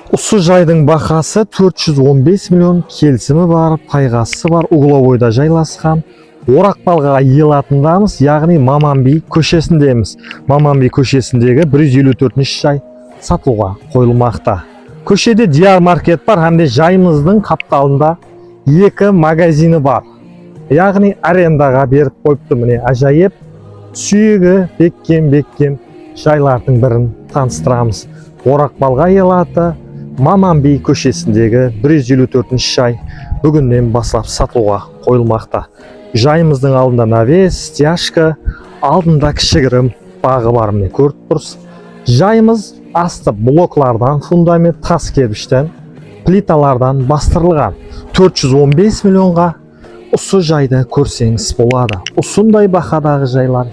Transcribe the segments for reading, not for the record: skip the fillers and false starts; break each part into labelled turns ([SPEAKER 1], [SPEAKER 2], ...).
[SPEAKER 1] Осы жайдың бақасы 415 миллион, келісімі бар, пайғасы бар, угловойда жайласқан. Орақбалға иелатындамыз, яғни Маманби көшесіндеміз. Маманби көшесіндегі 154 жай сатылуға қойылмақта. Көшеде Диар маркет бар, һәм де жайымыздың қапталында 2 магазині бар. Яғни арендаға беріп қойыпты. Міне ажайып сүйегі беккем жайлардың бірін таныстырамыз. Орақбалға иелаты Маманби көшесіндегі 154 жай бүгіннен бастап сатылуға қойылмақта. Жайымыздың алдында навес, стяжка, алдында кішігірім бағы бар, міне көріп тұрсыз. Жайымыз асты блоклардан, фундамент тас кірпіштен, плиталардан бастырылған. 415 миллионға осы жайды көрсеңіз болады. Осындай бақадағы жайлар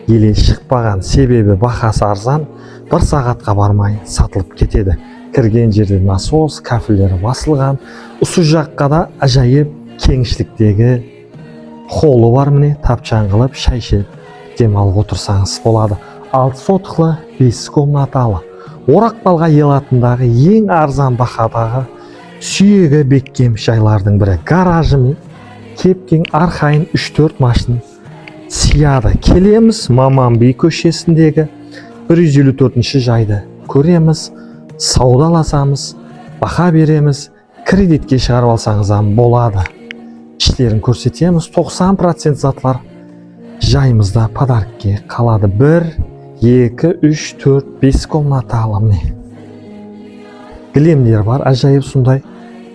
[SPEAKER 1] еле шықпаған, себебі бақасы арзан, 1 сағатқа бармай сатылып кетеді. Кірген жерде насос, кафелері басылған. Осы жаққа да ажайып кеңшіліктегі холы бар, міне тапчан қылып шай ішіп демалып отырсаңыз болады. 6 сотықлы 5 комнаталы. Орақбалға иелатындағы ең арзан бақадағы сүйегі беккем жайлардың бірі. Гаражы мен кепкен арқайын 3-4 машин сияды. Келеміз Маманби көшесіндегі 154 жайды көреміз, саудаласамыз, бақа береміз, кредитке шығарып алсаңыз болады. Іштерін көрсетеміз, 90% затлар жайымызда подаркке қалады. 1, 2, 3, 4, 5 комнаталы міне. Кілемдер бар, ажайып сондай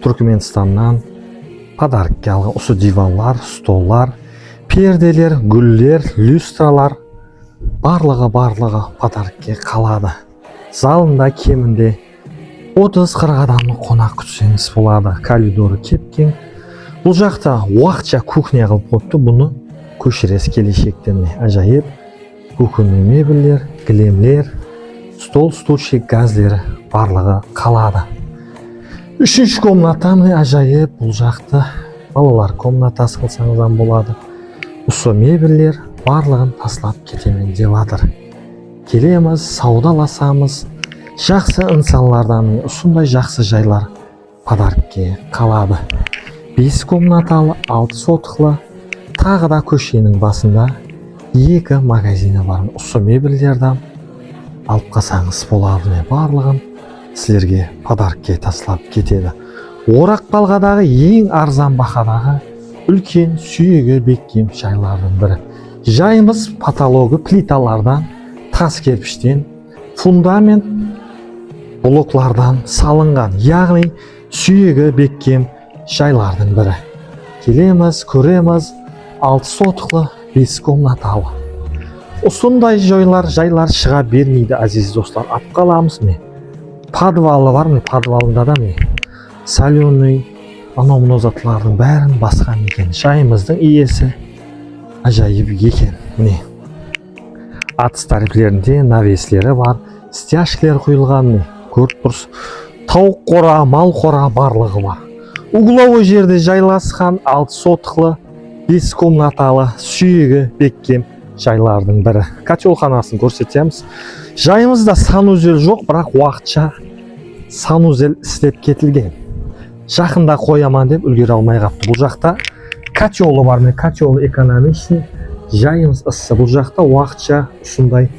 [SPEAKER 1] Түркменстаннан подаркке алған. Осы диванлар, столлар, перделер, гүлдер, люстралар барлығы подаркке қалады. Залында кемінде 30-40 адамны қонақ күтсеңіз болады. Коридоры кепкен. Бұл жақта уақытша кухня қылып қойыпты. Бұны көшірес келешекте міне ажайып кухонный мебельдер, кілемлер, стол, стульчик, газлері барлығы қалады. 3-ші комната міне ажайып, бұл жақты балалар комнатасы қылсаңыздан болады. Осы мебельдер барлығын таслап кетемен деп жатыр. Келеміз, саудаласамыз, жақсы инсанлардан осындай жақсы жайлар подаркке қалады. 5 комнаталы, 6 сотықлы, тағы да көшенің басында 2 магазині бар. Осы мебельдерден алып қалсаңыз болады. Барлығын сіздерге подаркке таслап кетеді. Орақбалғадағы ең арзан бақадағы үлкен сүйегі беккем жайлардың бірі. Жайымыз потологы плиталардан, тас кірпіштен, фундамент блоклардан салынған, яғни сүйегі беккем жайлардың бірі. Келеміз, көреміз, 6 сотықлы 5 комнаталы. Осындай жайлар шыға бермейді, азиз достар. Ап қаламыз ме? Подвалы бар ме? Подвалында да ме? Соленый, анау затлардың бәрін басқан екен. Жайымыздың иесі ажайып екен. Міне. Атыс тарифлерінде навеслері бар, стяжкілер құйылған. Көріп тұрсыз. Тауық қора, мал қора барлығы бар. Угловой жерде жайласқан 6 сотықлы 5 комнаталы сүйегі беккем жайлардың бірі. Котелханасын көрсетеміз. Жайымызда санузел жоқ, бірақ уақытша санузел істеп кетілген. Жақында қояман деп үлгере алмай қапты. Бұл жақта котелы бар, котелы экономичный. Жайымыз ыссы. Бұл жақта уақытша ұсындай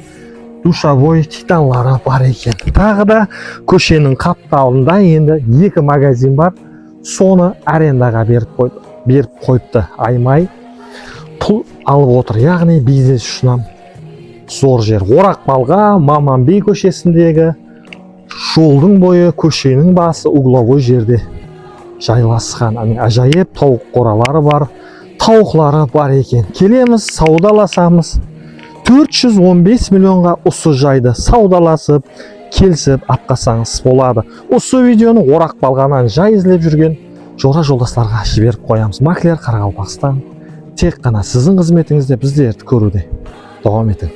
[SPEAKER 1] душовой титанлары бар екен. Тағы да көшенің қапталында енді 2 магазин бар. Соны арендаға беріп қойыпты. Аймай пұл алып отыр. Яғни бизнес үшін зор жер. Орақбалға Маманби көшесіндегі жолдың бойы, көшенің басы угловой жерде жайласқан. Ажайып тауық қоралары бар, тауықлары бар екен. Келеміз, саудаласамыз. 415 миллионға осы жайды саудаласып, келсіп апқасаңыз болады. Осы видеоны Орақбалғанан жай іздеп жүрген жора жолдастарға жіберіп қоямыз. Маклер Қарақалпақстан тек қана сіздің қызметіңізде біздерді көруде. Давам етің.